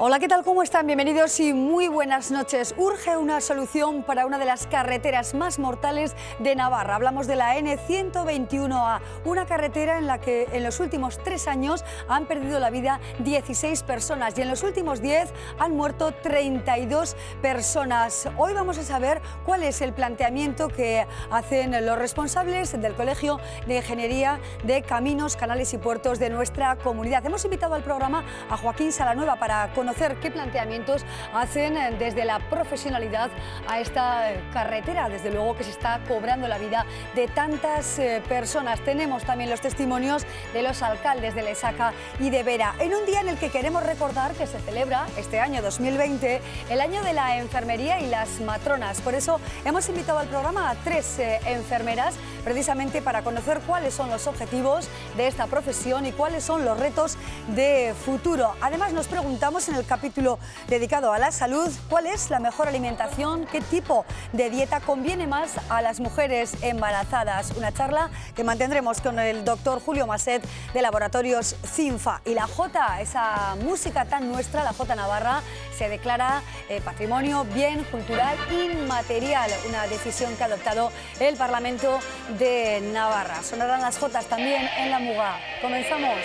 Hola, ¿qué tal? ¿Cómo están? Bienvenidos y muy buenas noches. Urge una solución para una de las carreteras más mortales de Navarra. Hablamos de la N121A, una carretera en la que en los últimos 3 años han perdido la vida 16 personas y en los últimos 10 han muerto 32 personas. Hoy vamos a saber cuál es el planteamiento que hacen los responsables del Colegio de Ingeniería de Caminos, Canales y Puertos de nuestra comunidad. Hemos invitado al programa a Joaquín Salanueva para conocer qué planteamientos hacen desde la profesionalidad a esta carretera, desde luego que se está cobrando la vida de tantas personas. Tenemos también los testimonios de los alcaldes de Lesaca y de Vera, en un día en el que queremos recordar que se celebra este año 2020, el año de la enfermería y las matronas. Por eso hemos invitado al programa a 3 enfermeras, precisamente para conocer cuáles son los objetivos de esta profesión y cuáles son los retos de futuro. Además, nos preguntamos en el capítulo dedicado a la salud cuál es la mejor alimentación, qué tipo de dieta conviene más a las mujeres embarazadas. Una charla que mantendremos con el doctor Julio Maset de Laboratorios CINFA. Y la Jota, esa música tan nuestra, la Jota Navarra, se declara patrimonio, bien cultural inmaterial, una decisión que ha adoptado el Parlamento de Navarra. Sonarán las Jotas también en la Muga. Comenzamos.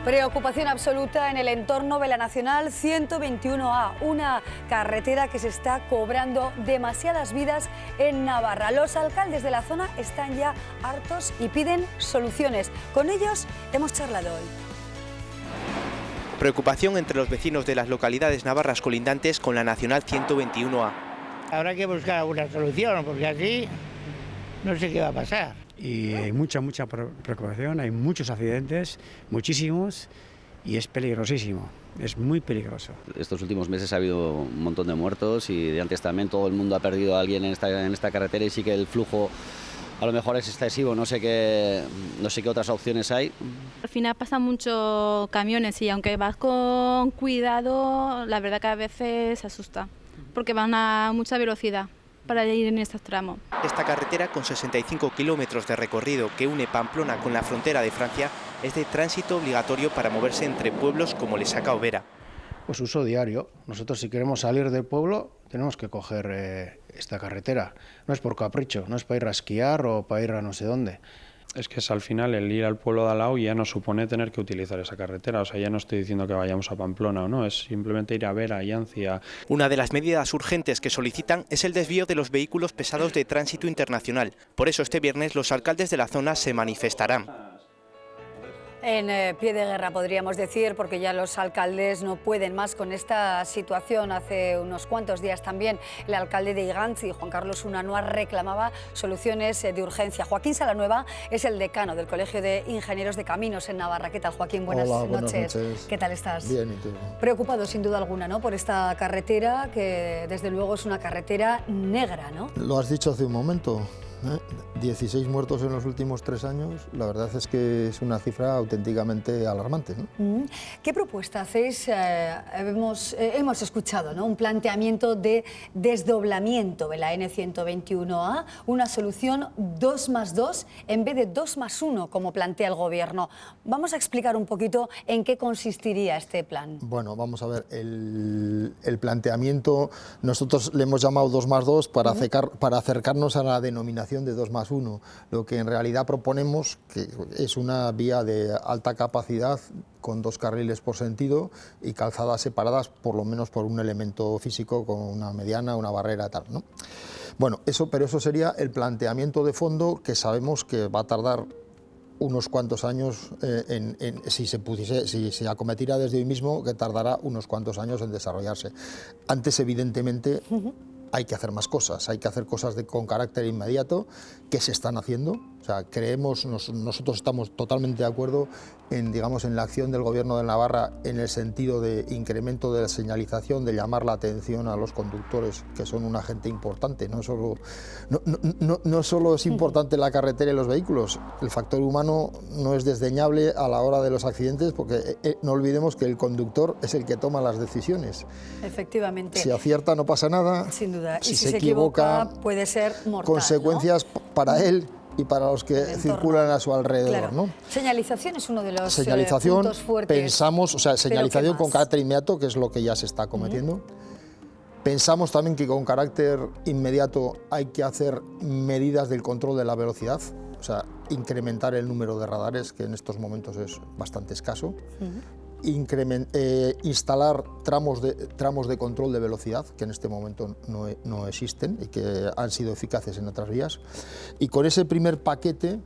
Preocupación absoluta en el entorno de la Nacional 121A, una carretera que se está cobrando demasiadas vidas en Navarra. Los alcaldes de la zona están ya hartos y piden soluciones. Con ellos hemos charlado hoy. Preocupación entre los vecinos de las localidades navarras colindantes con la Nacional 121A. Habrá que buscar alguna solución, porque así no sé qué va a pasar. Y hay mucha preocupación, hay muchos accidentes, muchísimos, y es peligrosísimo, es muy peligroso. Estos últimos meses ha habido un montón de muertos y de antes también todo el mundo ha perdido a alguien en esta carretera y sí que el flujo a lo mejor es excesivo, no sé qué otras opciones hay. Al final pasan muchos camiones y aunque vas con cuidado, la verdad que a veces se asusta, porque van a mucha velocidad para ir en estos tramos. Esta carretera, con 65 kilómetros de recorrido que une Pamplona con la frontera de Francia, es de tránsito obligatorio para moverse entre pueblos como Lesaca o Vera. Pues uso diario. Nosotros, si queremos salir del pueblo, tenemos que coger esta carretera. No es por capricho, no es para ir a esquiar o para ir a no sé dónde. Es que es al final el ir al pueblo de al lado ya no supone tener que utilizar esa carretera. O sea, ya no estoy diciendo que vayamos a Pamplona o no, es simplemente ir a Vera, a Yancia. Una de las medidas urgentes que solicitan es el desvío de los vehículos pesados de tránsito internacional. Por eso este viernes los alcaldes de la zona se manifestarán. En pie de guerra, podríamos decir, porque ya los alcaldes no pueden más con esta situación. Hace unos cuantos días también el alcalde de Igantzi, Juan Carlos Unanua, reclamaba soluciones de urgencia. Joaquín Salanueva es el decano del Colegio de Ingenieros de Caminos en Navarra. ¿Qué tal, Joaquín? Buenas noches. ¿Qué tal estás? Bien, ¿y tú? Preocupado, sin duda alguna, ¿no?, por esta carretera, que desde luego es una carretera negra, ¿no? Lo has dicho hace un momento. 16 muertos en los últimos 3 años, la verdad es que es una cifra auténticamente alarmante, ¿no? ¿Qué propuesta hacéis? Hemos escuchado, ¿no?, un planteamiento de desdoblamiento de la N121A, una solución 2+2 en vez de 2+1, como plantea el Gobierno. Vamos a explicar un poquito en qué consistiría este plan. Bueno, vamos a ver, el planteamiento, nosotros le hemos llamado 2+2 para acercarnos a la denominación de 2+1. Lo que en realidad proponemos que es una vía de alta capacidad con 2 carriles por sentido y calzadas separadas por lo menos por un elemento físico con una mediana, una barrera, tal, ¿no? Bueno, pero eso sería el planteamiento de fondo, que sabemos que va a tardar unos cuantos años si se acometiera desde hoy mismo, que tardará unos cuantos años en desarrollarse. Antes, evidentemente, hay que hacer más cosas, hay que hacer cosas con carácter inmediato que se están haciendo. O sea, nosotros estamos totalmente de acuerdo en la acción del Gobierno de Navarra en el sentido de incremento de la señalización, de llamar la atención a los conductores, que son un agente importante. No solo es importante la carretera y los vehículos, el factor humano no es desdeñable a la hora de los accidentes, porque no olvidemos que el conductor es el que toma las decisiones. Efectivamente. Si acierta no pasa nada. Sin duda. Si y se equivoca puede ser mortal, consecuencias, ¿no?, para él y para los que circulan a su alrededor. Claro. ¿no? Señalización es uno de los Señalización, puntos fuertes. pensamos, o sea, señalización con carácter inmediato, que es lo que ya se está cometiendo. Pensamos también que con carácter inmediato hay que hacer medidas del control de la velocidad, o sea, incrementar el número de radares, que en estos momentos es bastante escaso. Instalar tramos de control de velocidad, que en este momento no existen y que han sido eficaces en otras vías. Y con ese primer paquete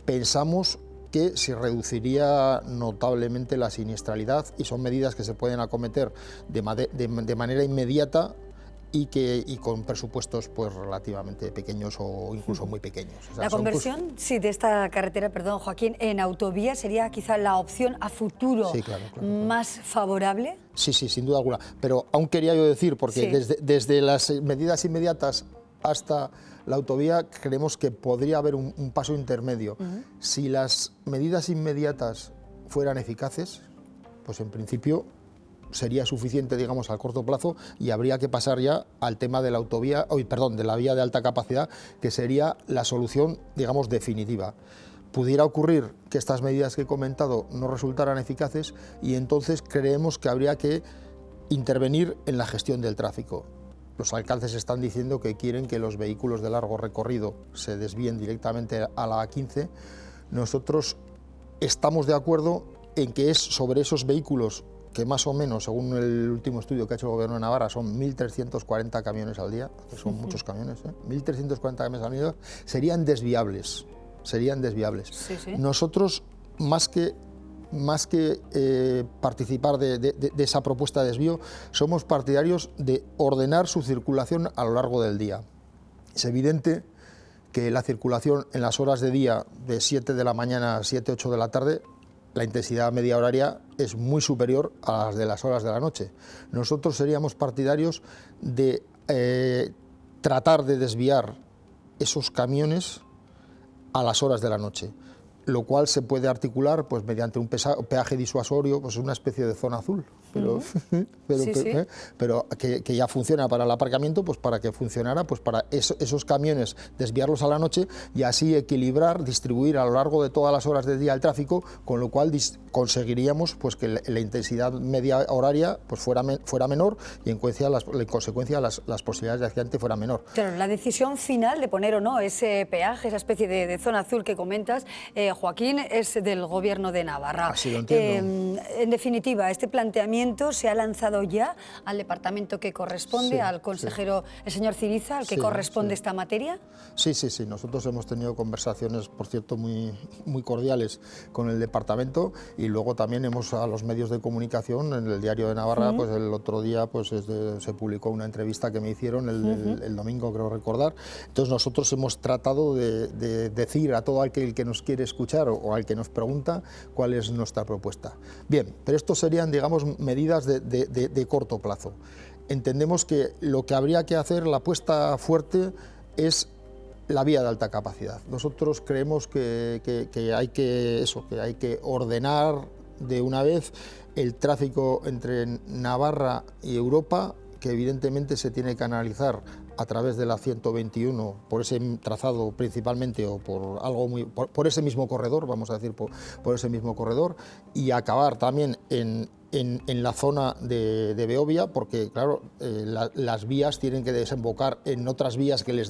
pensamos que se reduciría notablemente la siniestralidad, y son medidas que se pueden acometer de manera inmediata y con presupuestos pues relativamente pequeños o incluso muy pequeños. O sea, la conversión de esta carretera, perdón Joaquín, en autovía sería quizá la opción a futuro más favorable. Sí, sin duda alguna. Pero aún quería yo decir, porque desde las medidas inmediatas hasta la autovía creemos que podría haber un paso intermedio. Si las medidas inmediatas fueran eficaces, pues en principio sería suficiente, digamos, al corto plazo, y habría que pasar ya al tema de la autovía, de la vía de alta capacidad, que sería la solución, digamos, definitiva. Pudiera ocurrir que estas medidas que he comentado no resultaran eficaces, y entonces creemos que habría que intervenir en la gestión del tráfico. Los alcaldes están diciendo que quieren que los vehículos de largo recorrido se desvíen directamente a la A15. Nosotros estamos de acuerdo en que es sobre esos vehículos que más o menos, según el último estudio que ha hecho el Gobierno de Navarra, son 1.340 camiones al día, que son muchos camiones, 1.340 camiones al día, serían desviables. Nosotros, más que participar de esa propuesta de desvío, somos partidarios de ordenar su circulación a lo largo del día. Es evidente que la circulación en las horas de día, de 7 de la mañana a 7, 8 de la tarde, la intensidad media horaria es muy superior a las de las horas de la noche. Nosotros seríamos partidarios de tratar de desviar esos camiones a las horas de la noche, lo cual se puede articular pues mediante un peaje disuasorio, pues una especie de zona azul, pero que ya funciona para el aparcamiento, pues para que funcionara, pues para esos camiones desviarlos a la noche y así equilibrar, distribuir a lo largo de todas las horas del día el tráfico, con lo cual conseguiríamos pues que la intensidad media horaria pues fuera menor, y en consecuencia las posibilidades de accidente fueran menor. Claro, la decisión final de poner o no ese peaje, esa especie de zona azul que comentas, Joaquín, es del Gobierno de Navarra. Así lo entiendo. En definitiva, este planteamiento se ha lanzado ya al departamento que corresponde, al consejero, el señor Ciriza, al que corresponde esta materia. Sí. Nosotros hemos tenido conversaciones, por cierto, muy cordiales con el departamento, y luego también a los medios de comunicación, en el Diario de Navarra, pues el otro día pues se publicó una entrevista que me hicieron el domingo, creo recordar. Entonces nosotros hemos tratado de decir a todo aquel que nos quiere escuchar o al que nos pregunta cuál es nuestra propuesta. Bien, pero estos serían, digamos, medidas de corto plazo. Entendemos que lo que habría que hacer, la apuesta fuerte, es la vía de alta capacidad. Nosotros creemos que hay que ordenar de una vez el tráfico entre Navarra y Europa, que evidentemente se tiene que analizar a través de la 121, por ese trazado principalmente, o por ese mismo corredor, vamos a decir, por ese mismo corredor, y acabar también en la zona de Beovia, porque claro, las vías tienen que desembocar en otras vías que les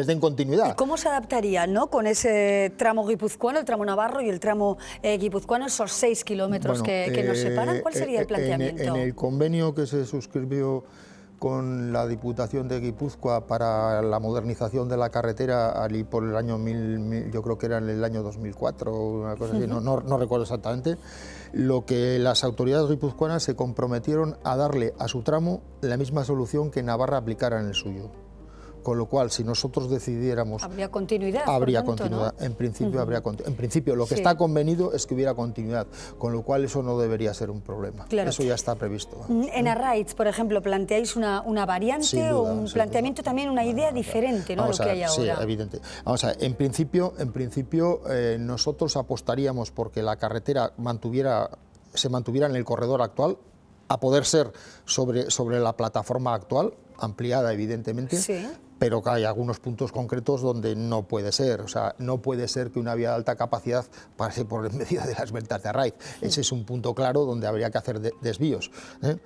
den continuidad. ¿Y cómo se adaptaría, ¿no?, con ese tramo guipuzcoano, el tramo navarro y el tramo guipuzcoano, esos 6 kilómetros que nos separan? ¿Cuál sería el planteamiento? En el convenio que se suscribió con la Diputación de Guipúzcoa para la modernización de la carretera allí por el año yo creo que era en el año 2004 o una cosa así, no recuerdo exactamente, lo que las autoridades guipuzcoanas se comprometieron a darle a su tramo la misma solución que Navarra aplicara en el suyo. Con lo cual, si nosotros decidiéramos... ¿Habría continuidad? Habría por tanto, continuidad, ¿no? En principio habría continuidad. En principio, lo que está convenido es que hubiera continuidad, con lo cual eso no debería ser un problema. Claro. Eso ya está previsto. En Arraiz, por ejemplo, ¿planteáis una variante o un planteamiento también, una idea diferente, ¿no?, a lo que hay ahora? Sí, evidente. Vamos a ver, en principio nosotros apostaríamos porque la carretera se mantuviera en el corredor actual, a poder ser sobre la plataforma actual, ampliada evidentemente, pero que hay algunos puntos concretos donde no puede ser. O sea, no puede ser que una vía de alta capacidad pase por en medio de las ventas de Arraiz. Ese es un punto claro donde habría que hacer desvíos, ¿eh?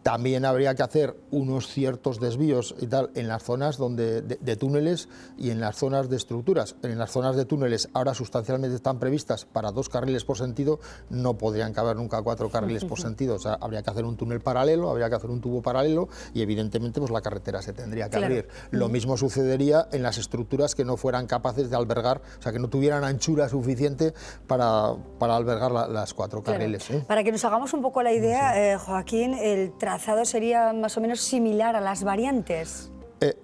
También habría que hacer unos ciertos desvíos y tal en las zonas de túneles y en las zonas de estructuras. En las zonas de túneles ahora sustancialmente están previstas para 2 carriles por sentido, no podrían caber nunca 4 carriles por sentido. O sea, habría que hacer un túnel paralelo, habría que hacer un tubo paralelo y evidentemente pues la carretera se tendría que abrir. Lo mismo sucedería en las estructuras que no fueran capaces de albergar, o sea, que no tuvieran anchura suficiente para albergar las 4 carriles. Para que nos hagamos un poco la idea, Joaquín, el trazado sería más o menos similar a las variantes.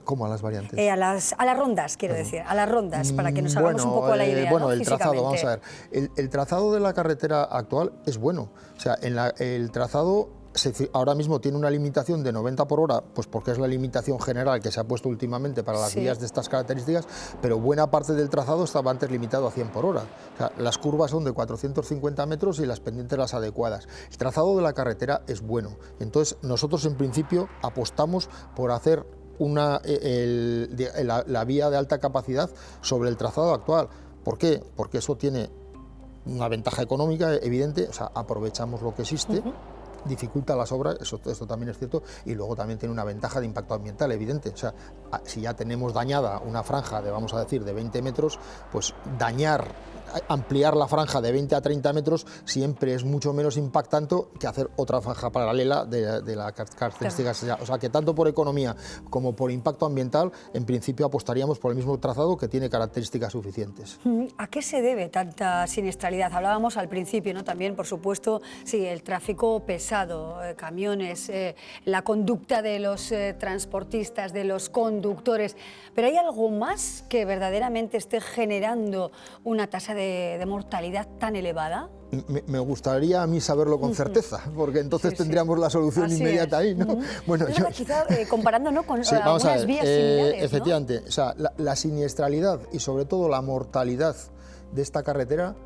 ¿Cómo a las variantes? A las rondas, quiero decir, a las rondas, para que nos hagamos un poco la idea. Bueno, ¿no? el trazado, vamos a ver. El trazado de la carretera actual es bueno. O sea, el trazado ahora mismo tiene una limitación de 90 por hora, pues porque es la limitación general que se ha puesto últimamente para las vías de estas características, pero buena parte del trazado estaba antes limitado a 100 por hora. O sea, las curvas son de 450 metros y las pendientes las adecuadas. El trazado de la carretera es bueno. Entonces, nosotros en principio apostamos por hacer la vía de alta capacidad sobre el trazado actual. ¿Por qué? Porque eso tiene una ventaja económica evidente, o sea, aprovechamos lo que existe, dificulta las obras, esto también es cierto, y luego también tiene una ventaja de impacto ambiental evidente. O sea, si ya tenemos dañada una franja de, vamos a decir, de 20 metros, pues ampliar la franja de 20 a 30 metros siempre es mucho menos impactante que hacer otra franja paralela de las características. Claro. O sea, que tanto por economía como por impacto ambiental, en principio apostaríamos por el mismo trazado que tiene características suficientes. ¿A qué se debe tanta siniestralidad? Hablábamos al principio, ¿no? También, por supuesto, sí, el tráfico pesado, camiones, la conducta de los transportistas, de los conductores, pero ¿hay algo más que verdaderamente esté generando una tasa de mortalidad tan elevada? Me gustaría a mí saberlo con certeza, porque entonces tendríamos la solución inmediata ahí, ¿no? Bueno, quizá comparando, ¿no? Con algunas vías similares, efectivamente, ¿no? O sea, la siniestralidad y sobre todo la mortalidad de esta carretera,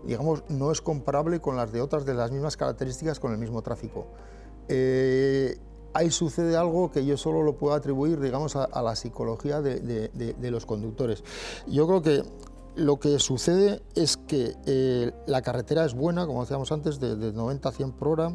digamos, no es comparable con las de otras de las mismas características con el mismo tráfico. Ahí sucede algo que yo solo lo puedo atribuir, digamos, a la psicología de los conductores. Yo creo que lo que sucede es que la carretera es buena, como decíamos antes, de 90 a 100 por hora,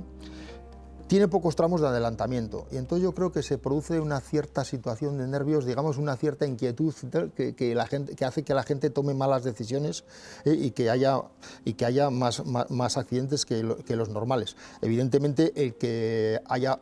tiene pocos tramos de adelantamiento y entonces yo creo que se produce una cierta situación de nervios, digamos una cierta inquietud que hace que la gente tome malas decisiones y que haya más accidentes que los normales. Evidentemente el que haya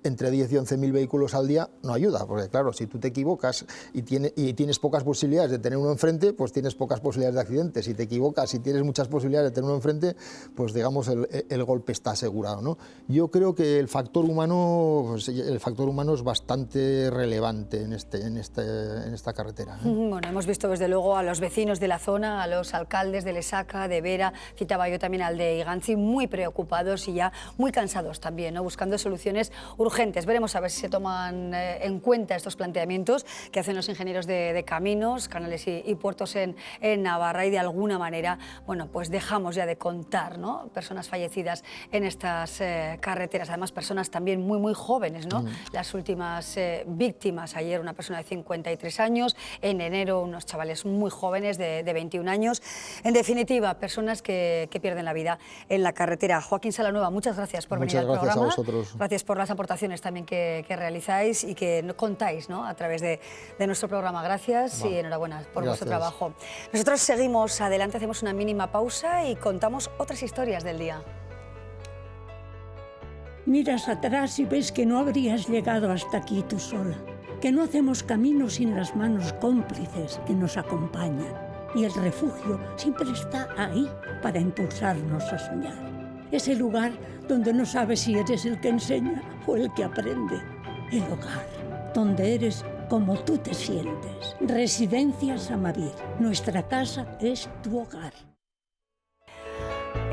entre 10 y 11.000 vehículos al día no ayuda, porque claro, si tú te equivocas y tienes pocas posibilidades de tener uno enfrente, pues tienes pocas posibilidades de accidente. Si te equivocas y tienes muchas posibilidades de tener uno enfrente, pues digamos el golpe está asegurado, ¿no? Yo creo que el factor humano es bastante relevante en esta carretera. Bueno, hemos visto desde luego a los vecinos de la zona, a los alcaldes de Lesaca, de Vera, citaba yo también al de Igantzi, muy preocupados y ya muy cansados también, ¿no? Buscando soluciones urgentes. Veremos a ver si se toman en cuenta estos planteamientos que hacen los ingenieros de caminos, canales y puertos en Navarra, y de alguna manera, bueno, pues dejamos ya de contar, ¿no? Personas fallecidas en estas carreteras. Además, personas también muy jóvenes, ¿no? Las últimas víctimas, ayer una persona de 53 años, en enero unos chavales muy jóvenes de 21 años. En definitiva, personas que pierden la vida en la carretera. Joaquín Salanueva, muchas gracias por venir al programa. Muchas gracias a vosotros. Gracias por las aportaciones también que realizáis y que contáis, ¿no? A través de nuestro programa. Gracias y enhorabuena por vuestro trabajo. Nosotros seguimos adelante, hacemos una mínima pausa y contamos otras historias del día. Miras atrás y ves que no habrías llegado hasta aquí tú sola, que no hacemos camino sin las manos cómplices que nos acompañan, y el refugio siempre está ahí para impulsarnos a soñar. Ese lugar donde no sabes si eres el que enseña o el que aprende. El hogar, donde eres como tú te sientes. Residencias Amavir, nuestra casa es tu hogar.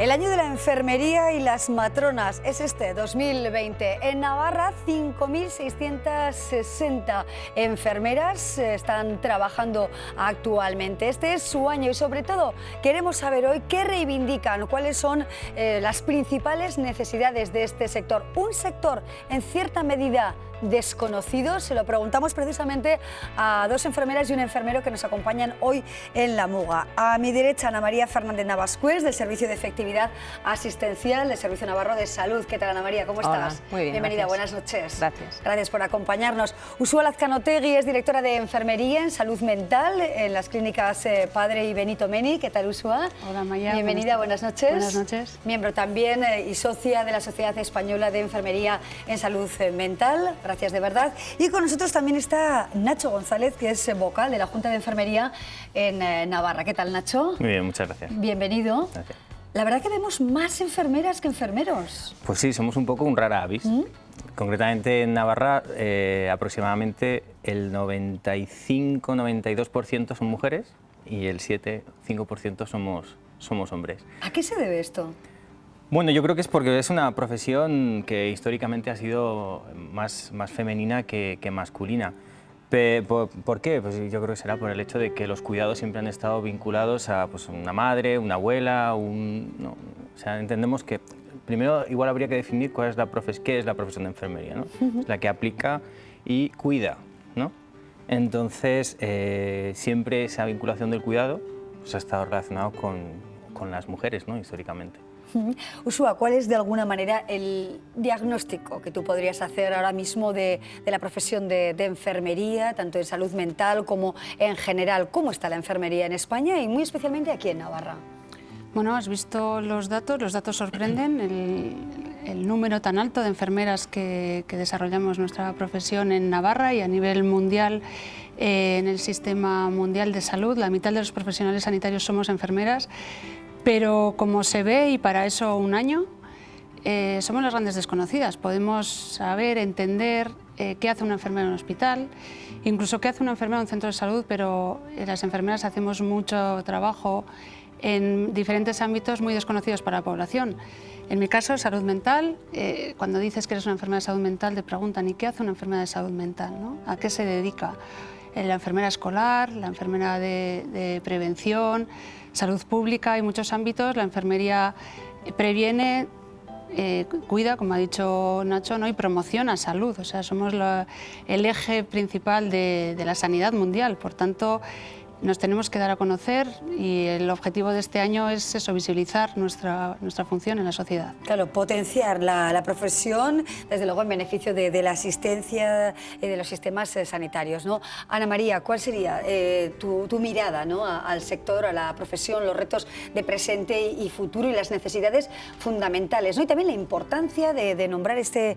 El año de la enfermería y las matronas es este, 2020. En Navarra, 5.660 enfermeras están trabajando actualmente. Este es su año y sobre todo queremos saber hoy qué reivindican, cuáles son las principales necesidades de este sector. Un sector en cierta medida desconocido. Se lo preguntamos precisamente a dos enfermeras y un enfermero que nos acompañan hoy en La Muga. A mi derecha, Ana María Fernández Navascués, del Servicio de Efectividad Asistencial del Servicio Navarro de Salud. ¿Qué tal, Ana María? ¿Cómo estás? Muy bien, bienvenida, gracias. buenas noches. Gracias. Gracias por acompañarnos. Uxue Lazcanotegui es directora de Enfermería en Salud Mental en las clínicas Padre y Benito Meni. ¿Qué tal, Uxue? Hola, Maya. Bienvenida, buenas noches. Buenas noches. Miembro también y socia de la Sociedad Española de Enfermería en Salud Mental. Gracias de verdad. Y con nosotros también está Nacho González, que es vocal de la Junta de Enfermería en Navarra. ¿Qué tal, Nacho? Muy bien, muchas gracias. Bienvenido. Gracias. La verdad que vemos más enfermeras que enfermeros. Pues sí, somos un poco un rara avis. Concretamente en Navarra aproximadamente el 95-92% son mujeres y el 7-5% somos hombres. ¿A qué se debe esto? Bueno, yo creo que es porque es una profesión que históricamente ha sido más femenina que masculina. ¿Por qué? Pues yo creo que será por el hecho de que los cuidados siempre han estado vinculados a pues, una madre, una abuela, no, o sea, entendemos que primero igual habría que definir qué es la profesión de enfermería, ¿no? Es la que aplica y cuida, ¿no? Entonces, siempre esa vinculación del cuidado pues, ha estado relacionado con las mujeres, ¿no? Históricamente. Uxue, ¿cuál es de alguna manera el diagnóstico que tú podrías hacer ahora mismo de la profesión de enfermería, tanto en salud mental como en general? ¿Cómo está la enfermería en España y muy especialmente aquí en Navarra? Bueno, has visto los datos sorprenden, el número tan alto de enfermeras que desarrollamos nuestra profesión en Navarra y a nivel mundial, en el sistema mundial de salud, la mitad de los profesionales sanitarios somos enfermeras. Pero como se ve, y para eso un año, somos las grandes desconocidas. Podemos saber, entender qué hace una enfermera en un hospital, incluso qué hace una enfermera en un centro de salud, pero las enfermeras hacemos mucho trabajo en diferentes ámbitos muy desconocidos para la población. En mi caso, salud mental, cuando dices que eres una enfermera de salud mental, te preguntan ¿y qué hace una enfermera de salud mental, ¿no? ¿A qué se dedica? La enfermera escolar, la enfermera de prevención, salud pública, hay muchos ámbitos. La enfermería previene, cuida, como ha dicho Nacho, ¿no? Y promociona salud. O sea, somos el eje principal de la sanidad mundial. Por tanto, nos tenemos que dar a conocer y el objetivo de este año es eso, visibilizar nuestra función en la sociedad. Claro, potenciar la profesión, desde luego en beneficio de la asistencia y de los sistemas sanitarios, ¿no? Ana María, ¿cuál sería tu mirada, ¿no? al sector, a la profesión, los retos de presente y futuro y las necesidades fundamentales, ¿no? Y también la importancia de nombrar este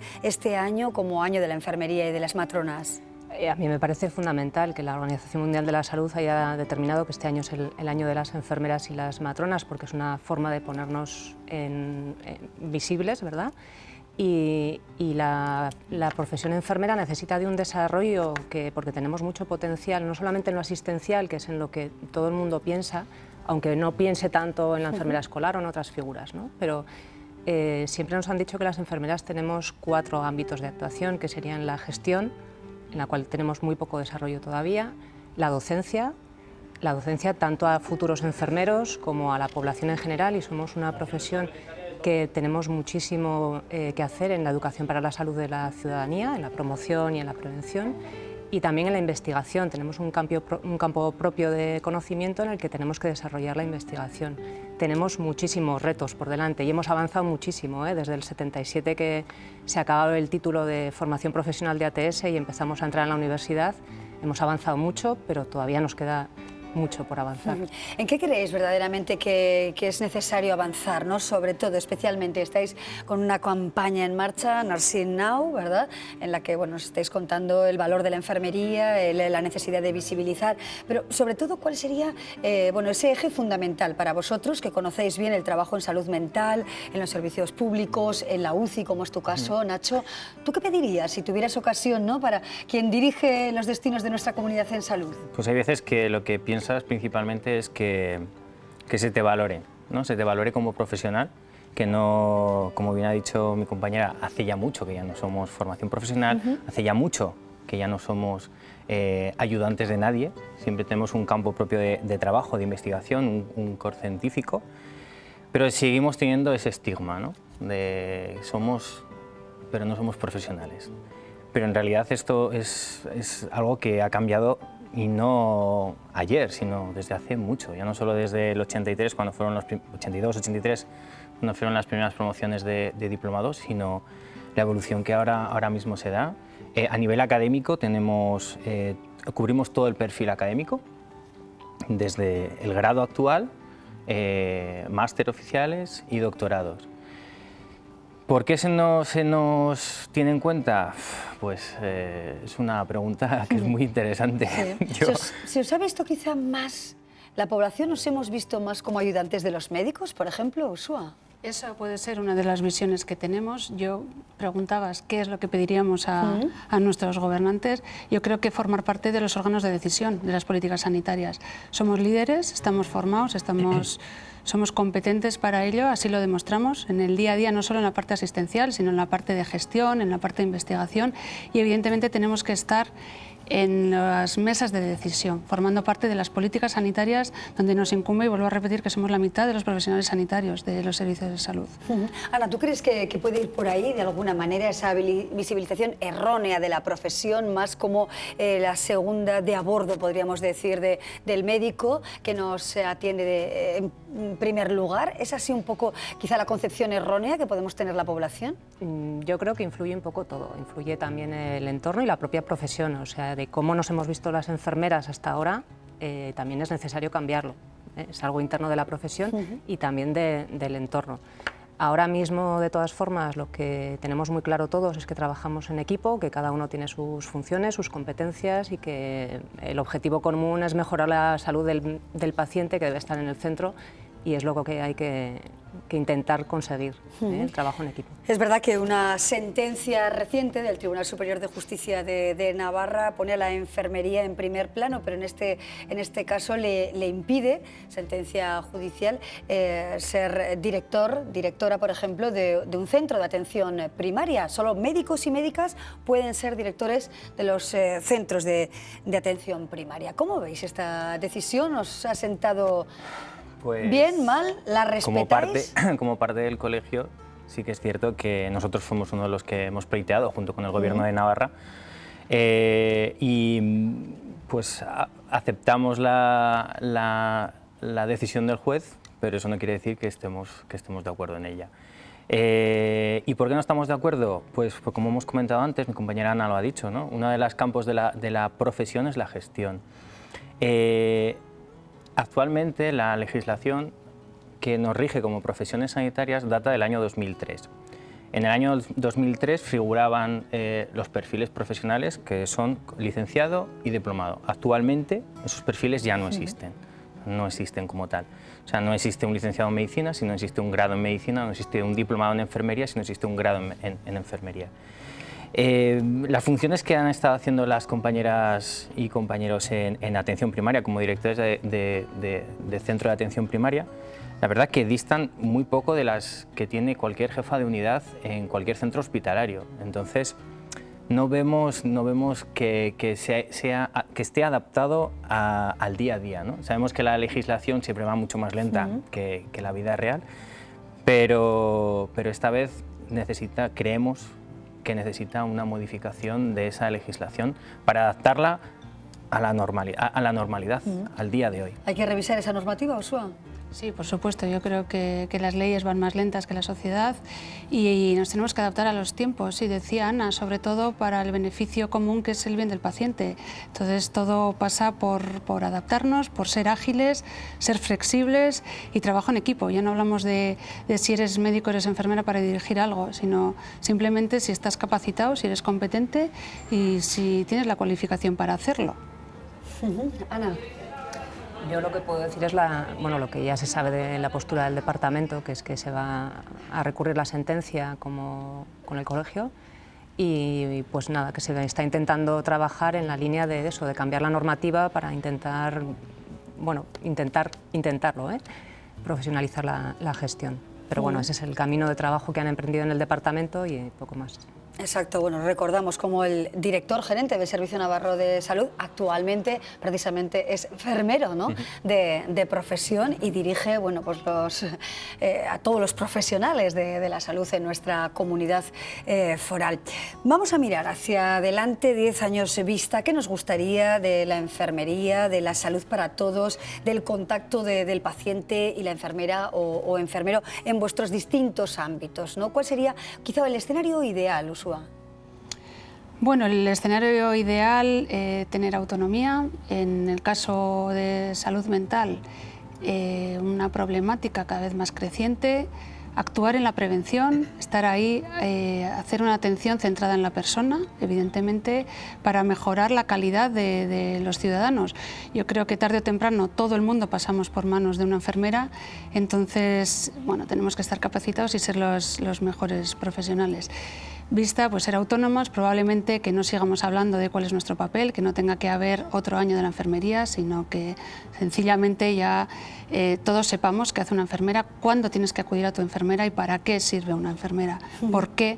año como año de la enfermería y de las matronas? A mí me parece fundamental que la Organización Mundial de la Salud haya determinado que este año es el año de las enfermeras y las matronas, porque es una forma de ponernos visibles, ¿verdad? Y la profesión enfermera necesita de un desarrollo porque tenemos mucho potencial, no solamente en lo asistencial, que es en lo que todo el mundo piensa, aunque no piense tanto en la enfermera escolar o en otras figuras, ¿no? Pero siempre nos han dicho que las enfermeras tenemos 4 ámbitos de actuación, que serían la gestión, en la cual tenemos muy poco desarrollo todavía, la docencia tanto a futuros enfermeros como a la población en general, y somos una profesión que tenemos muchísimo que hacer en la educación para la salud de la ciudadanía, en la promoción y en la prevención, y también en la investigación. Tenemos un campo propio de conocimiento en el que tenemos que desarrollar la investigación. Tenemos muchísimos retos por delante y hemos avanzado muchísimo, desde el 77 que se acabó el título de formación profesional de ATS y empezamos a entrar en la universidad. Hemos avanzado mucho, pero todavía nos queda mucho por avanzar. ¿En qué creéis verdaderamente que es necesario avanzar, ¿no? Sobre todo, especialmente, estáis con una campaña en marcha, Nursing Now, ¿verdad?, en la que bueno, os estáis contando el valor de la enfermería, la necesidad de visibilizar, pero sobre todo, ¿cuál sería ese eje fundamental para vosotros, que conocéis bien el trabajo en salud mental, en los servicios públicos, en la UCI, como es tu caso, Nacho? ¿Tú qué pedirías si tuvieras ocasión, ¿no?, para quien dirige los destinos de nuestra comunidad en salud? Pues hay veces que lo que piensas principalmente es que se te valore, ¿no? Se te valore como profesional, que no, como bien ha dicho mi compañera, hace ya mucho que ya no somos formación profesional, hace ya mucho que ya no somos ayudantes de nadie, siempre tenemos un campo propio de trabajo, de investigación, un core científico, pero seguimos teniendo ese estigma, ¿no? De somos, pero no somos profesionales. Pero en realidad esto es algo que ha cambiado, y no ayer, sino desde hace mucho, ya no solo desde el 83, cuando fueron los 82, 83, cuando fueron las primeras promociones de diplomados, sino la evolución que ahora mismo se da. A nivel académico cubrimos todo el perfil académico, desde el grado actual, máster oficiales y doctorados. ¿Por qué se nos tiene en cuenta? Pues es una pregunta que es muy interesante. Sí. ¿Se os ha visto quizá más, la población nos hemos visto más como ayudantes de los médicos, por ejemplo, Ursúa? Esa puede ser una de las visiones que tenemos. Yo preguntabas qué es lo que pediríamos a nuestros gobernantes. Yo creo que formar parte de los órganos de decisión de las políticas sanitarias. Somos líderes, estamos formados, somos competentes para ello, así lo demostramos en el día a día, no solo en la parte asistencial, sino en la parte de gestión, en la parte de investigación, y evidentemente tenemos que estar en las mesas de decisión, formando parte de las políticas sanitarias donde nos incumbe, y vuelvo a repetir, que somos la mitad de los profesionales sanitarios de los servicios de salud. Ana, ¿tú crees que puede ir por ahí de alguna manera esa visibilización errónea de la profesión, más como la segunda de a bordo, podríamos decir, del médico que nos atiende en primer lugar? ¿Es así un poco quizá la concepción errónea que podemos tener la población? Yo creo que influye un poco todo, influye también el entorno y la propia profesión, o sea, de cómo nos hemos visto las enfermeras hasta ahora, también es necesario cambiarlo. Es algo interno de la profesión y también del entorno. Ahora mismo, de todas formas, lo que tenemos muy claro todos es que trabajamos en equipo, que cada uno tiene sus funciones, sus competencias, y que el objetivo común es mejorar la salud del paciente, que debe estar en el centro, y es lo que hay que intentar conseguir, el trabajo en equipo. Es verdad que una sentencia reciente del Tribunal Superior de Justicia de Navarra pone a la enfermería en primer plano, pero en este caso le impide, sentencia judicial, ser directora, por ejemplo, de un centro de atención primaria. Solo médicos y médicas pueden ser directores de los centros de atención primaria. ¿Cómo veis esta decisión? ¿Os ha sentado bien, mal? ¿La respetáis? Como parte del colegio, sí que es cierto que nosotros fuimos uno de los que hemos pleiteado junto con el Gobierno de Navarra, y pues aceptamos la decisión del juez, pero eso no quiere decir que estemos de acuerdo en ella. ¿Y por qué no estamos de acuerdo? Pues como hemos comentado antes, mi compañera Ana lo ha dicho, ¿no? Uno de los campos de la profesión es la gestión. Actualmente la legislación que nos rige como profesiones sanitarias data del año 2003. En el año 2003 figuraban los perfiles profesionales, que son licenciado y diplomado. Actualmente esos perfiles ya no existen, no existen como tal. O sea, no existe un licenciado en medicina, sino existe un grado en medicina, no existe un diplomado en enfermería, sino existe un grado en enfermería. Las funciones que han estado haciendo las compañeras y compañeros en atención primaria, como directores de centro de atención primaria, la verdad que distan muy poco de las que tiene cualquier jefa de unidad en cualquier centro hospitalario. Entonces, no vemos que esté adaptado al día a día, ¿no? Sabemos que la legislación siempre va mucho más lenta que la vida real, pero esta vez creemos que necesita una modificación de esa legislación para adaptarla a la normalidad, al día de hoy. ¿Hay que revisar esa normativa, Ursúa? Sí, por supuesto. Yo creo que las leyes van más lentas que la sociedad y nos tenemos que adaptar a los tiempos. Y decía Ana, sobre todo para el beneficio común, que es el bien del paciente. Entonces todo pasa por adaptarnos, por ser ágiles, ser flexibles y trabajo en equipo. Ya no hablamos de si eres médico o eres enfermera para dirigir algo, sino simplemente si estás capacitado, si eres competente y si tienes la cualificación para hacerlo. Ana. Yo lo que puedo decir es lo que ya se sabe de la postura del departamento, que es que se va a recurrir la sentencia como con el colegio, y pues nada, que se está intentando trabajar en la línea de eso, de cambiar la normativa para intentarlo, profesionalizar la gestión. Pero bueno, ese es el camino de trabajo que han emprendido en el departamento y poco más. Exacto, bueno, recordamos como el director gerente del Servicio Navarro de Salud actualmente precisamente es enfermero, ¿no? de profesión y dirige, bueno, pues a todos los profesionales de la salud en nuestra comunidad foral. Vamos a mirar hacia adelante, 10 años vista. ¿Qué nos gustaría de la enfermería, de la salud para todos, del contacto del paciente y la enfermera o enfermero en vuestros distintos ámbitos, ¿no? ¿Cuál sería quizá el escenario ideal, Ursúa? Bueno, el escenario ideal, tener autonomía. En el caso de salud mental, una problemática cada vez más creciente, actuar en la prevención, estar ahí, hacer una atención centrada en la persona, evidentemente, para mejorar la calidad de los ciudadanos. Yo creo que tarde o temprano todo el mundo pasamos por manos de una enfermera, entonces, bueno, tenemos que estar capacitados y ser los mejores profesionales. Vista, pues ser autónomos, probablemente que no sigamos hablando de cuál es nuestro papel, que no tenga que haber otro año de la enfermería, sino que sencillamente ya todos sepamos qué hace una enfermera, cuándo tienes que acudir a tu enfermera y para qué sirve una enfermera, por qué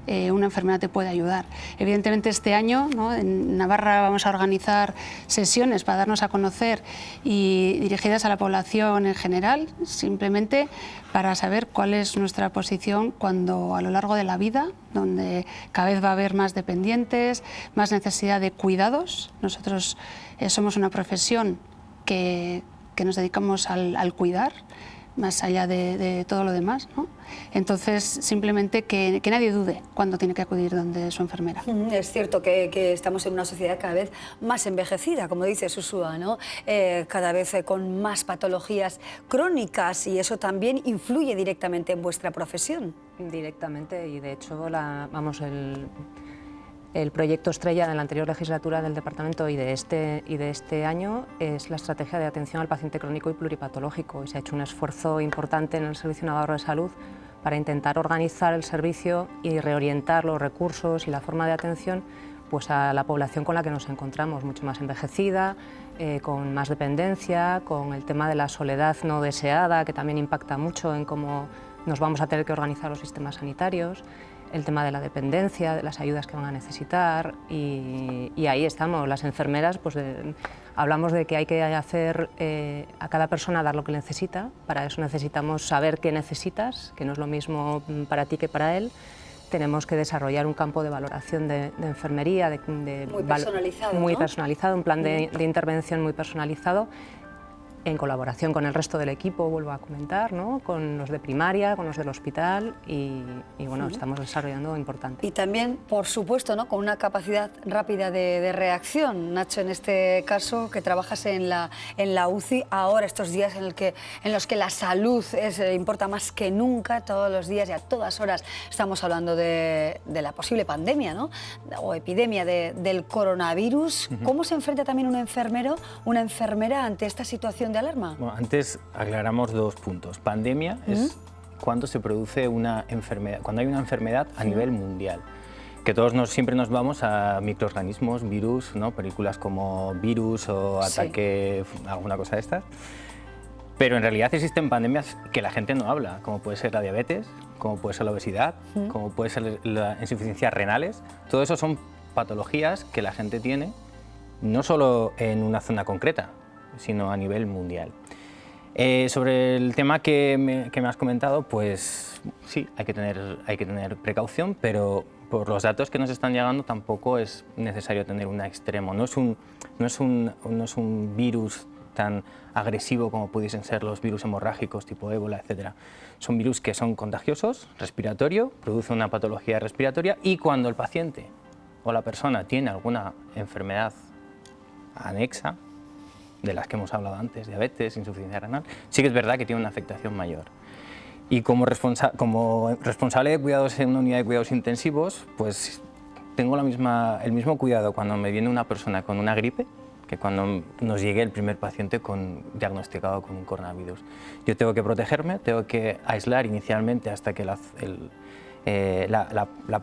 una enfermera te puede ayudar. Evidentemente este año, ¿no?, en Navarra vamos a organizar sesiones para darnos a conocer y dirigidas a la población en general, simplemente para saber cuál es nuestra posición cuando a lo largo de la vida, donde cada vez va a haber más dependientes, más necesidad de cuidados. Nosotros somos una profesión que nos dedicamos al cuidar, más allá de todo lo demás, ¿no? Entonces, simplemente que nadie dude cuando tiene que acudir donde su enfermera. Es cierto que estamos en una sociedad cada vez más envejecida, como dice Ursúa, ¿no? Cada vez con más patologías crónicas y eso también influye directamente en vuestra profesión. Directamente, y de hecho, el proyecto estrella de la anterior legislatura del departamento y de este año es la estrategia de atención al paciente crónico y pluripatológico. Y se ha hecho un esfuerzo importante en el Servicio Navarro de Salud para intentar organizar el servicio y reorientar los recursos y la forma de atención pues, a la población con la que nos encontramos, mucho más envejecida, con más dependencia, con el tema de la soledad no deseada, que también impacta mucho en cómo nos vamos a tener que organizar los sistemas sanitarios, el tema de la dependencia, de las ayudas que van a necesitar y ahí estamos, las enfermeras, pues hablamos de que hay que hacer a cada persona dar lo que necesita, para eso necesitamos saber qué necesitas, que no es lo mismo para ti que para él, tenemos que desarrollar un campo de valoración de enfermería, muy personalizado, muy ¿no? personalizado, un plan de intervención muy personalizado, en colaboración con el resto del equipo, vuelvo a comentar, ¿no?, con los de primaria, con los del hospital y bueno, estamos desarrollando importante. Y también, por supuesto, ¿no?, con una capacidad rápida de reacción. Nacho, en este caso, que trabajas en la UCI, ahora estos días en los que la salud importa más que nunca, todos los días y a todas horas estamos hablando de la posible pandemia, ¿no?, o epidemia del coronavirus. ¿Cómo se enfrenta también un enfermero, una enfermera ante esta situación de alarma? Bueno, antes aclaramos dos puntos. Pandemia es cuando se produce una enfermedad, cuando hay una enfermedad a nivel mundial. Que todos siempre nos vamos a microorganismos, virus, ¿no?, películas como Virus o Ataque, alguna cosa de estas. Pero en realidad existen pandemias que la gente no habla, como puede ser la diabetes, como puede ser la obesidad, como puede ser las insuficiencias renales. Todo eso son patologías que la gente tiene, no solo en una zona concreta, sino a nivel mundial. Sobre el tema que me has comentado, pues sí, hay que tener precaución, pero por los datos que nos están llegando tampoco es necesario tener un extremo. No es un virus tan agresivo como pudiesen ser los virus hemorrágicos tipo ébola, etc. Son virus que son contagiosos, respiratorio, producen una patología respiratoria y cuando el paciente o la persona tiene alguna enfermedad anexa, de las que hemos hablado antes, diabetes, insuficiencia renal, sí que es verdad que tiene una afectación mayor. Y como responsable de cuidados en una unidad de cuidados intensivos, pues tengo el mismo cuidado cuando me viene una persona con una gripe que cuando nos llegue el primer paciente diagnosticado con un coronavirus. Yo tengo que protegerme, tengo que aislar inicialmente hasta que la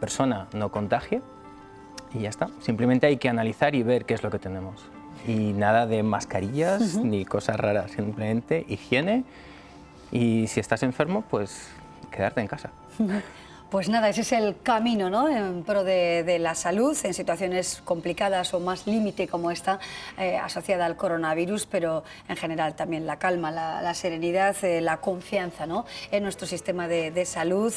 persona no contagie y ya está. Simplemente hay que analizar y ver qué es lo que tenemos. Y nada de mascarillas ni cosas raras, simplemente higiene y si estás enfermo, pues quedarte en casa. Pues nada, ese es el camino, ¿no?, en pro de la salud en situaciones complicadas o más límite como esta, asociada al coronavirus, pero en general también la calma, la serenidad, la confianza, ¿no?, en nuestro sistema de salud,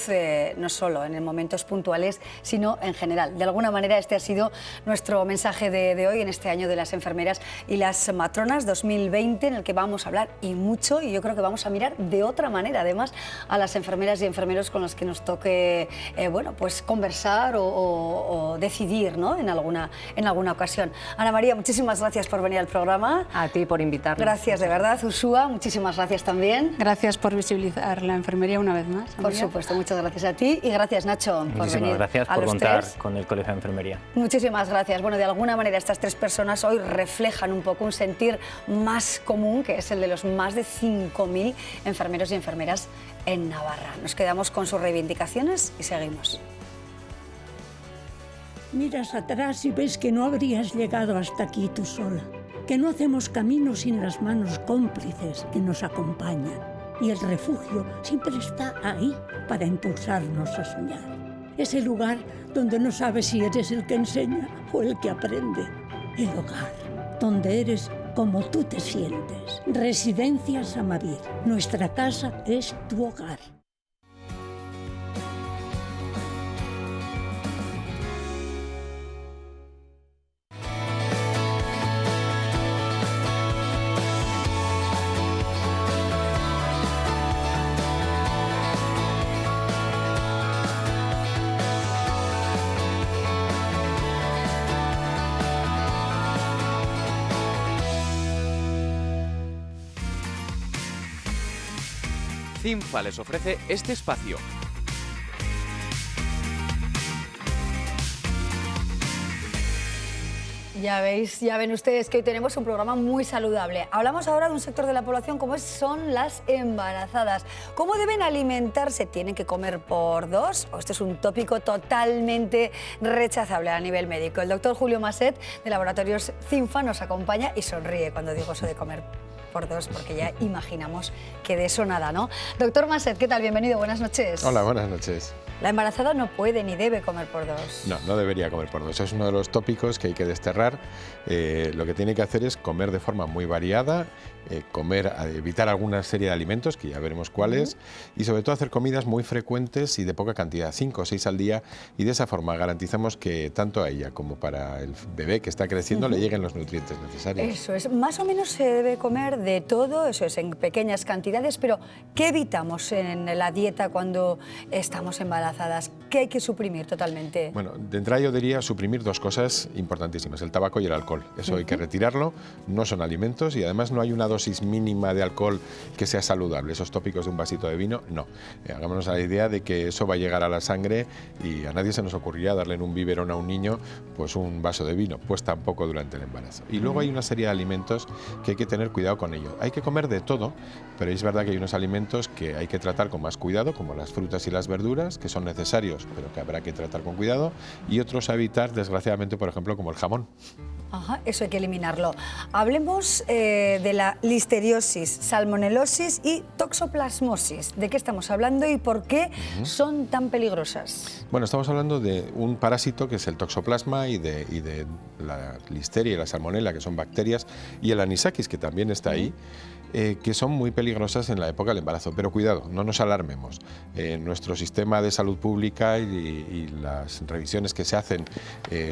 no solo en momentos puntuales, sino en general. De alguna manera este ha sido nuestro mensaje de hoy en este año de las enfermeras y las matronas 2020, en el que vamos a hablar y mucho, y yo creo que vamos a mirar de otra manera además a las enfermeras y enfermeros con los que nos toque bueno, pues conversar o decidir, ¿no?, en alguna ocasión. Ana María, muchísimas gracias por venir al programa. A ti por invitarnos. Gracias, de verdad. Ursúa, muchísimas gracias también. Gracias por visibilizar la enfermería una vez más. Por supuesto, muchas gracias a ti y gracias, Nacho, por venir. Muchísimas gracias por contar con el Colegio de Enfermería. Muchísimas gracias. Bueno, de alguna manera estas tres personas hoy reflejan un poco un sentir más común, que es el de los más de 5.000 enfermeros y enfermeras en Navarra. Nos quedamos con sus reivindicaciones y seguimos. Miras atrás y ves que no habrías llegado hasta aquí tú sola, que no hacemos camino sin las manos cómplices que nos acompañan, y el refugio siempre está ahí para impulsarnos a soñar. Ese lugar donde no sabes si eres el que enseña o el que aprende. El hogar, donde eres como tú te sientes. Residencias Amavir. Nuestra casa es tu hogar. CINFA les ofrece este espacio. Ya ven ustedes que hoy tenemos un programa muy saludable. Hablamos ahora de un sector de la población como son las embarazadas. ¿Cómo deben alimentarse? ¿Tienen que comer por dos? ¿O este es un tópico totalmente rechazable a nivel médico? El doctor Julio Maset, de Laboratorios CINFA, nos acompaña y sonríe cuando digo eso de comer por dos, porque ya imaginamos que de eso nada, ¿no? Doctor Maset, ¿qué tal? Bienvenido, buenas noches. Hola, buenas noches. La embarazada no puede ni debe comer por dos. No, no debería comer por dos. Es uno de los tópicos que hay que desterrar. Lo que tiene que hacer es comer de forma muy variada, evitar alguna serie de alimentos, que ya veremos cuáles, y sobre todo hacer comidas muy frecuentes y de poca cantidad, 5 o 6 al día, y de esa forma garantizamos que tanto a ella como para el bebé que está creciendo le lleguen los nutrientes necesarios. Eso es, más o menos se debe comer de todo, eso es, en pequeñas cantidades, pero ¿qué evitamos en la dieta cuando estamos embarazadas? ¿Qué hay que suprimir totalmente? Bueno, de entrada yo diría suprimir dos cosas importantísimas, el tabaco y el alcohol. Eso hay que retirarlo, no son alimentos y además no hay una dosis mínima de alcohol que sea saludable. Esos tópicos de un vasito de vino, no. Hagámonos a la idea de que eso va a llegar a la sangre y a nadie se nos ocurriría darle en un biberón a un niño pues un vaso de vino, pues tampoco durante el embarazo. Y luego hay una serie de alimentos que hay que tener cuidado con ellos. Hay que comer de todo, pero es verdad que hay unos alimentos que hay que tratar con más cuidado, como las frutas y las verduras, que son necesarios, pero que habrá que tratar con cuidado, y otros a evitar, desgraciadamente, por ejemplo, como el jamón. Ajá, eso hay que eliminarlo. Hablemos de la listeriosis, salmonelosis y toxoplasmosis. ¿De qué estamos hablando y por qué son tan peligrosas? Bueno, estamos hablando de un parásito que es el toxoplasma y de la listeria y la salmonela, que son bacterias, y el anisakis, que también está ahí, que son muy peligrosas en la época del embarazo. Pero cuidado, no nos alarmemos. Nuestro sistema de salud pública y las revisiones que se hacen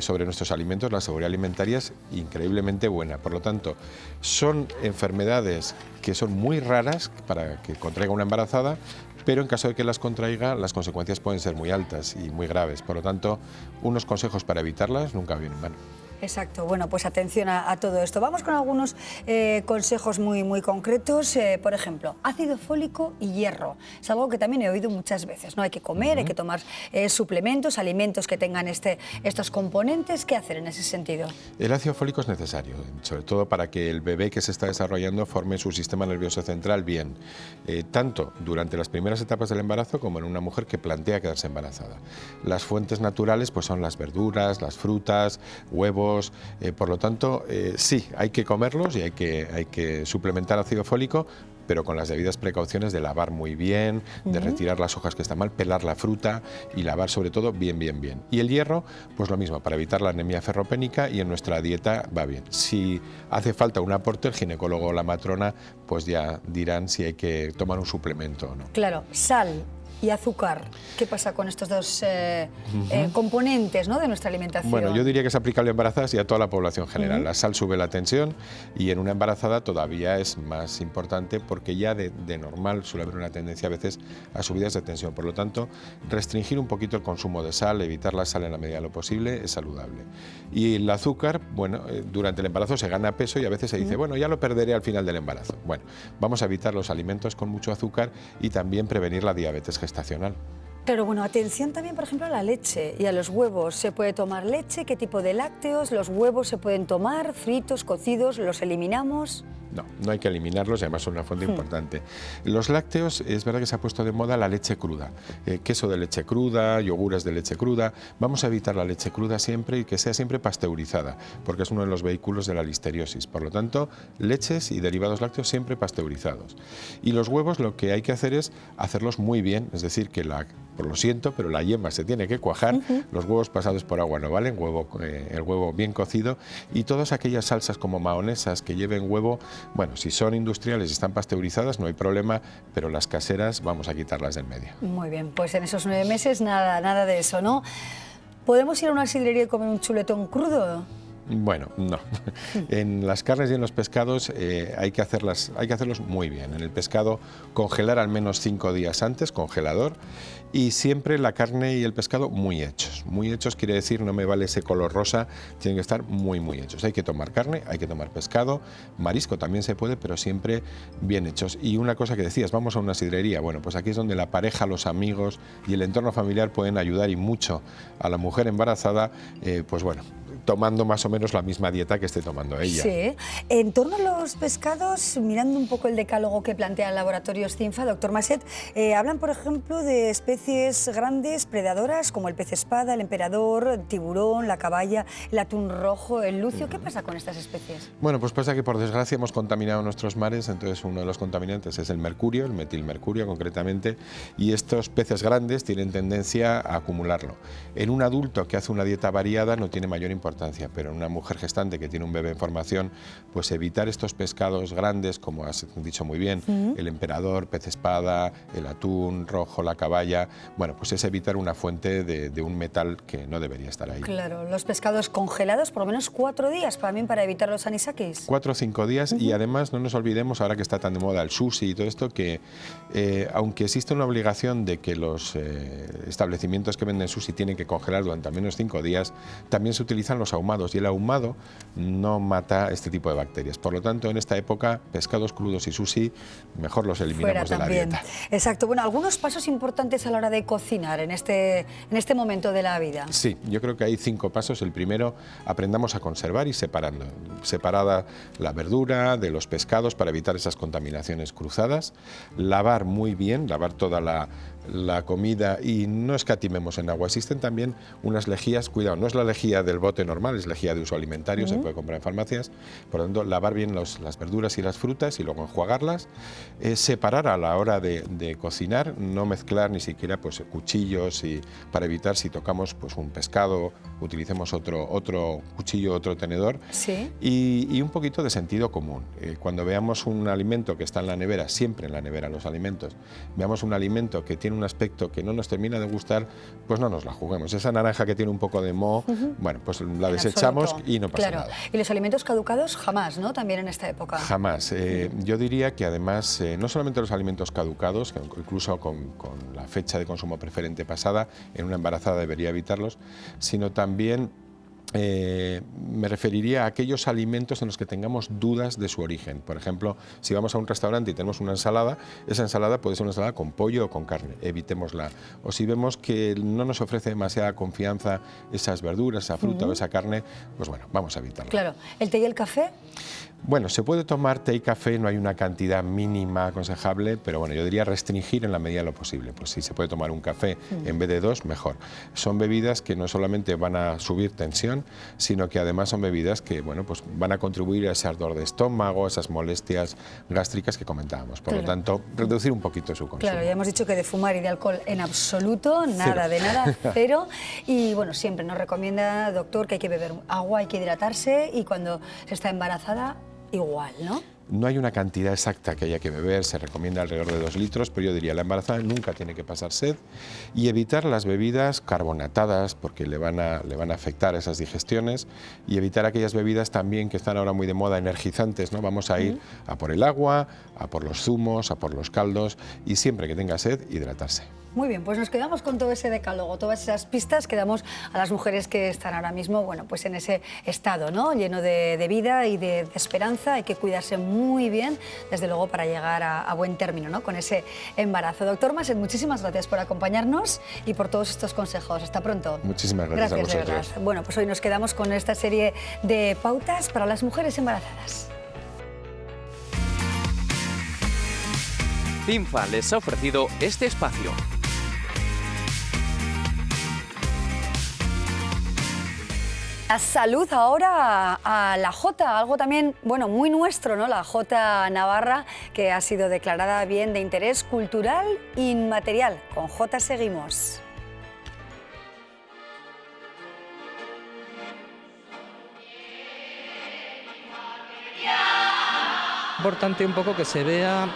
sobre nuestros alimentos, la seguridad alimentaria es increíblemente buena. Por lo tanto, son enfermedades que son muy raras para que contraiga una embarazada, pero en caso de que las contraiga, las consecuencias pueden ser muy altas y muy graves. Por lo tanto, unos consejos para evitarlas nunca vienen mal. Exacto, bueno, pues atención a todo esto. Vamos con algunos consejos muy concretos. Por ejemplo, ácido fólico y hierro. Es algo que también he oído muchas veces, ¿no? Hay que comer, hay que tomar suplementos, alimentos que tengan estos componentes. ¿Qué hacer en ese sentido? El ácido fólico es necesario, sobre todo para que el bebé que se está desarrollando forme su sistema nervioso central bien, tanto durante las primeras etapas del embarazo como en una mujer que plantea quedarse embarazada. Las fuentes naturales pues son las verduras, las frutas, huevos. Por lo tanto, sí, hay que comerlos y hay que suplementar ácido fólico, pero con las debidas precauciones de lavar muy bien, de retirar las hojas que están mal, pelar la fruta y lavar sobre todo bien. Y el hierro, pues lo mismo, para evitar la anemia ferropénica, y en nuestra dieta va bien. Si hace falta un aporte, el ginecólogo o la matrona pues ya dirán si hay que tomar un suplemento o no. Claro, sal y azúcar. ¿Qué pasa con estos dos componentes, ¿no?, de nuestra alimentación? Bueno, yo diría que es aplicable a embarazadas y a toda la población general. La sal sube la tensión y en una embarazada todavía es más importante porque ya de normal suele haber una tendencia a veces a subidas de tensión. Por lo tanto, restringir un poquito el consumo de sal, evitar la sal en la medida de lo posible, es saludable. Y el azúcar, bueno, durante el embarazo se gana peso y a veces se dice, bueno, ya lo perderé al final del embarazo. Bueno, vamos a evitar los alimentos con mucho azúcar y también prevenir la diabetes gestacional. Claro, bueno, atención también, por ejemplo, a la leche y a los huevos. ¿Se puede tomar leche? ¿Qué tipo de lácteos? ¿Los huevos se pueden tomar fritos, cocidos? ¿Los eliminamos? No, no hay que eliminarlos y además son una fuente importante. Los lácteos, es verdad que se ha puesto de moda la leche cruda. Queso de leche cruda, yogures de leche cruda. Vamos a evitar la leche cruda siempre y que sea siempre pasteurizada, porque es uno de los vehículos de la listeriosis. Por lo tanto, leches y derivados lácteos siempre pasteurizados. Y los huevos lo que hay que hacer es hacerlos muy bien, es decir, que por lo siento, pero la yema se tiene que cuajar, los huevos pasados por agua no valen, el huevo bien cocido, y todas aquellas salsas como mahonesas que lleven huevo, bueno, si son industriales y están pasteurizadas no hay problema, pero las caseras vamos a quitarlas del medio. Muy bien, pues en esos 9 meses nada de eso, ¿no? ¿Podemos ir a una sidrería y comer un chuletón crudo? Bueno, no. En las carnes y en los pescados hay que hacerlos muy bien. En el pescado, congelar al menos 5 días antes, congelador, y siempre la carne y el pescado muy hechos. Muy hechos quiere decir, no me vale ese color rosa, tienen que estar muy hechos. Hay que tomar carne, hay que tomar pescado, marisco también se puede, pero siempre bien hechos. Y una cosa que decías, vamos a una sidrería. Bueno, pues aquí es donde la pareja, los amigos y el entorno familiar pueden ayudar y mucho a la mujer embarazada, pues bueno, tomando más o menos la misma dieta que esté tomando ella. Sí. En torno a los pescados, mirando un poco el decálogo que plantea el Laboratorios CINFA, doctor Maset, hablan, por ejemplo, de especies grandes, predadoras, como el pez espada, el emperador, el tiburón, la caballa, el atún rojo, el lucio. ¿Qué pasa con estas especies? Bueno, pues pasa que por desgracia hemos contaminado nuestros mares, entonces uno de los contaminantes es el mercurio, el metilmercurio concretamente, y estos peces grandes tienen tendencia a acumularlo. En un adulto que hace una dieta variada no tiene mayor importancia, pero en una mujer gestante que tiene un bebé en formación, pues evitar estos pescados grandes, como has dicho muy bien, el emperador, pez espada, el atún rojo, la caballa, bueno, pues es evitar una fuente de un metal que no debería estar ahí. Claro, los pescados congelados por lo menos 4 días también para evitar los anisakis. 4 o 5 días y además no nos olvidemos, ahora que está tan de moda el sushi y todo esto, que aunque existe una obligación de que los establecimientos que venden sushi tienen que congelar durante al menos 5 días, también se utilizan los ahumados y el ahumado no mata este tipo de bacterias. Por lo tanto, en esta época, pescados crudos y sushi, mejor los eliminamos de la dieta. Exacto. Bueno, algunos pasos importantes a la hora de cocinar en este momento de la vida. Sí, yo creo que hay 5 pasos. El primero, aprendamos a conservar y separando. Separada la verdura de los pescados para evitar esas contaminaciones cruzadas. Lavar muy bien, lavar toda la comida y no escatimemos en agua. Existen también unas lejías, cuidado, no es la lejía del bote normal, es lejía de uso alimentario, se puede comprar en farmacias. Por lo tanto, lavar bien las verduras y las frutas y luego enjuagarlas. Separar a la hora de cocinar, no mezclar ni siquiera pues, cuchillos, y para evitar si tocamos pues, un pescado, utilicemos otro cuchillo, otro tenedor. Sí. Y un poquito de sentido común. Cuando veamos un alimento que está en la nevera, siempre en la nevera los alimentos, veamos un alimento que tiene un aspecto que no nos termina de gustar, pues no nos la juguemos. Esa naranja que tiene un poco de moho, bueno, pues la desechamos y no pasa nada. Y los alimentos caducados jamás, ¿no? También en esta época. Jamás. Yo diría que además, no solamente los alimentos caducados, que incluso con la fecha de consumo preferente pasada, en una embarazada debería evitarlos, sino también me referiría a aquellos alimentos en los que tengamos dudas de su origen. Por ejemplo, si vamos a un restaurante y tenemos una ensalada, esa ensalada puede ser una ensalada con pollo o con carne, evitémosla. O si vemos que no nos ofrece demasiada confianza esas verduras, esa fruta o esa carne, pues bueno, vamos a evitarla. Claro. ¿El té y el café? Bueno, se puede tomar té y café, no hay una cantidad mínima aconsejable, pero bueno, yo diría restringir en la medida de lo posible. Pues si se puede tomar un café en vez de 2, mejor. Son bebidas que no solamente van a subir tensión, calman, sino que además son bebidas que bueno, pues van a contribuir a ese ardor de estómago, a esas molestias gástricas que comentábamos. Por lo tanto, reducir un poquito su consumo. Claro, ya hemos dicho que de fumar y de alcohol en absoluto, nada de nada, cero. Y bueno, siempre nos recomienda, doctor, que hay que beber agua, hay que hidratarse, y cuando se está embarazada, igual, ¿no? No hay una cantidad exacta que haya que beber, se recomienda alrededor de 2 litros, pero yo diría la embarazada nunca tiene que pasar sed, y evitar las bebidas carbonatadas porque le van a afectar esas digestiones, y evitar aquellas bebidas también que están ahora muy de moda, energizantes, ¿no? Vamos a ir a por el agua, a por los zumos, a por los caldos, y siempre que tenga sed, hidratarse. Muy bien, pues nos quedamos con todo ese decálogo, todas esas pistas que damos a las mujeres que están ahora mismo, bueno, pues en ese estado, ¿no? Lleno de vida y de esperanza. Hay que cuidarse muy bien, desde luego, para llegar a buen término, ¿no? Con ese embarazo. Doctor Maset, muchísimas gracias por acompañarnos y por todos estos consejos. Hasta pronto. Muchísimas gracias a vosotros. De verdad. Bueno, pues hoy nos quedamos con esta serie de pautas para las mujeres embarazadas. CINFA les ha ofrecido este espacio. La salud ahora a la Jota, algo también, bueno, muy nuestro, ¿no? La Jota Navarra, que ha sido declarada bien de interés cultural inmaterial. Con Jota seguimos. Importante un poco que se vea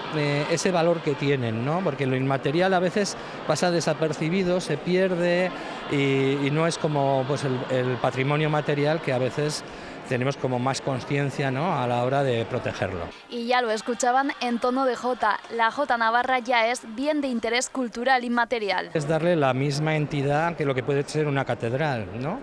ese valor que tienen, ¿no? Porque lo inmaterial a veces pasa desapercibido, se pierde y no es como pues, el patrimonio material, que a veces tenemos como más conciencia, ¿no? A la hora de protegerlo. Y ya lo escuchaban en tono de Jota, la Jota Navarra ya es bien de interés cultural inmaterial. Es darle la misma entidad que lo que puede ser una catedral, ¿no?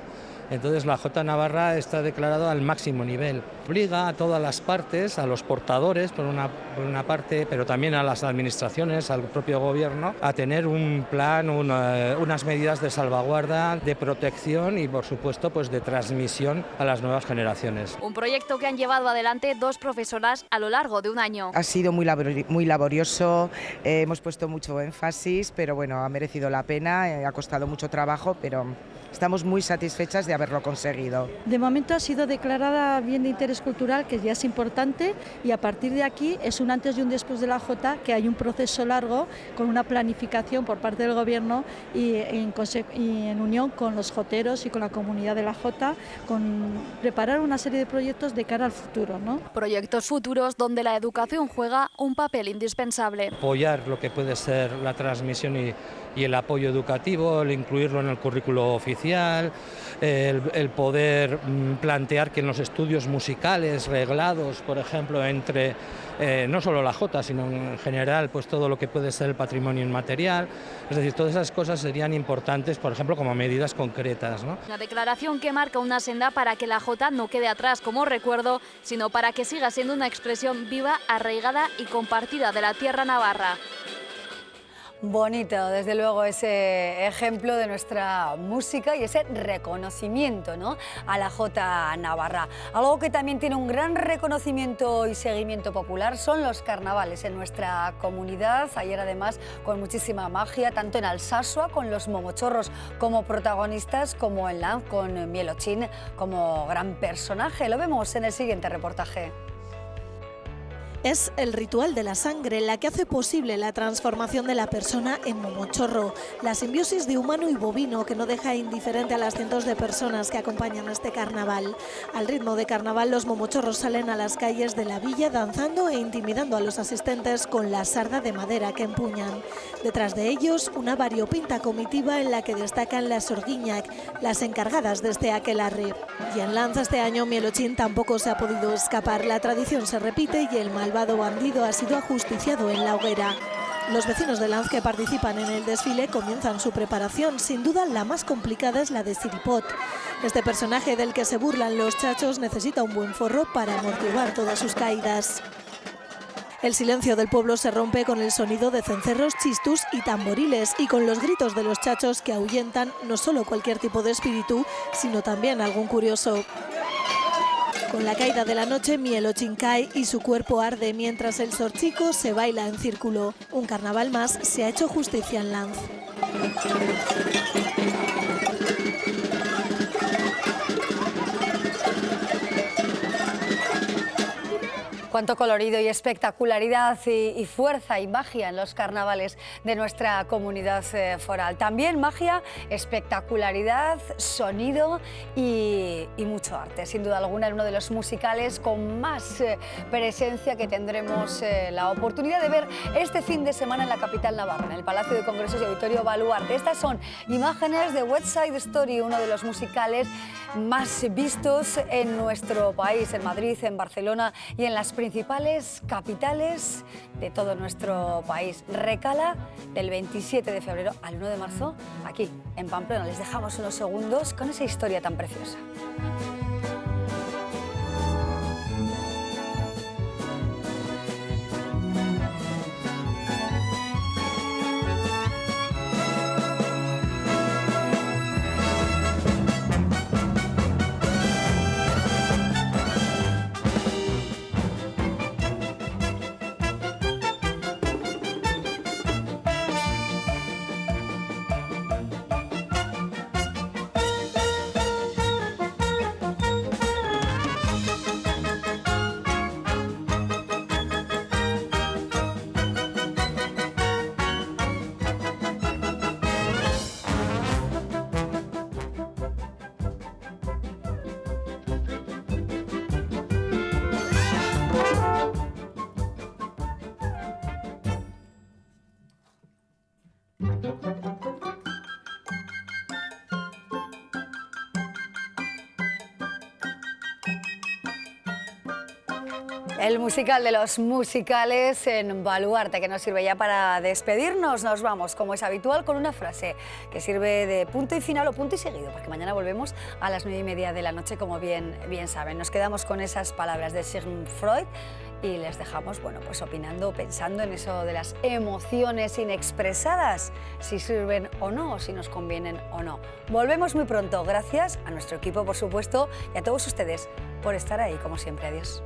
Entonces la Jota Navarra está declarado al máximo nivel. Obliga a todas las partes, a los portadores por una parte, pero también a las administraciones, al propio gobierno, a tener un plan, unas medidas de salvaguarda, de protección y por supuesto pues de transmisión a las nuevas generaciones. Un proyecto que han llevado adelante 2 profesoras a lo largo de un año. Ha sido muy laborioso, hemos puesto mucho énfasis, pero bueno, ha merecido la pena, ha costado mucho trabajo, pero estamos muy satisfechas de haberlo conseguido. De momento ha sido declarada bien de interés cultural, que ya es importante, y a partir de aquí es un antes y un después de la Jota, que hay un proceso largo con una planificación por parte del Gobierno y en unión con los joteros y con la comunidad de la Jota, con preparar una serie de proyectos de cara al futuro, ¿no? Proyectos futuros donde la educación juega un papel indispensable. Apoyar lo que puede ser la transmisión y el apoyo educativo, el incluirlo en el currículo oficial, el poder plantear que en los estudios musicales reglados, por ejemplo, entre no solo la Jota, sino en general pues todo lo que puede ser el patrimonio inmaterial, es decir, todas esas cosas serían importantes, por ejemplo, como medidas concretas, ¿no? Una declaración que marca una senda para que la Jota no quede atrás como recuerdo, sino para que siga siendo una expresión viva, arraigada y compartida de la tierra navarra. Bonito, desde luego, ese ejemplo de nuestra música y ese reconocimiento, ¿no?, a la Jota Navarra. Algo que también tiene un gran reconocimiento y seguimiento popular son los carnavales en nuestra comunidad. Ayer, además, con muchísima magia, tanto en Alsasua, con los momochorros como protagonistas, como en Lanz, con Mielochín como gran personaje. Lo vemos en el siguiente reportaje. Es el ritual de la sangre la que hace posible la transformación de la persona en momochorro, la simbiosis de humano y bovino que no deja indiferente a las cientos de personas que acompañan este carnaval. Al ritmo de carnaval, los momochorros salen a las calles de la villa danzando e intimidando a los asistentes con la sarda de madera que empuñan. Detrás de ellos, una variopinta comitiva en la que destacan las Orguiñac, las encargadas de este aquelarre. Y en Lanz este año Mielochín tampoco se ha podido escapar. La tradición se repite y el malvado bandido ha sido ajusticiado en la hoguera. Los vecinos de Lanz que participan en el desfile comienzan su preparación. Sin duda la más complicada es la de Siripot. Este personaje del que se burlan los chachos necesita un buen forro para amortiguar todas sus caídas. El silencio del pueblo se rompe con el sonido de cencerros, chistus y tamboriles y con los gritos de los chachos que ahuyentan no solo cualquier tipo de espíritu, sino también algún curioso. Con la caída de la noche, Mielochín cae y su cuerpo arde mientras el sorchico se baila en círculo. Un carnaval más se ha hecho justicia en Lanz. Cuánto colorido y espectacularidad y fuerza y magia en los carnavales de nuestra comunidad foral. También magia, espectacularidad, sonido y mucho arte. Sin duda alguna, en uno de los musicales con más presencia que tendremos la oportunidad de ver este fin de semana en la capital navarra, en el Palacio de Congresos y Auditorio Baluarte. Estas son imágenes de West Side Story, uno de los musicales más vistos en nuestro país, en Madrid, en Barcelona y en las principales capitales de todo nuestro país. Recala del 27 de febrero al 1 de marzo aquí en Pamplona. Les dejamos unos segundos con esa historia tan preciosa. El musical de los musicales en Baluarte, que nos sirve ya para despedirnos. Nos vamos, como es habitual, con una frase que sirve de punto y final o punto y seguido, porque mañana volvemos a las 9:30 de la noche, como bien saben. Nos quedamos con esas palabras de Sigmund Freud y les dejamos, bueno, pues opinando, pensando en eso de las emociones inexpresadas, si sirven o no, si nos convienen o no. Volvemos muy pronto. Gracias a nuestro equipo, por supuesto, y a todos ustedes por estar ahí, como siempre. Adiós.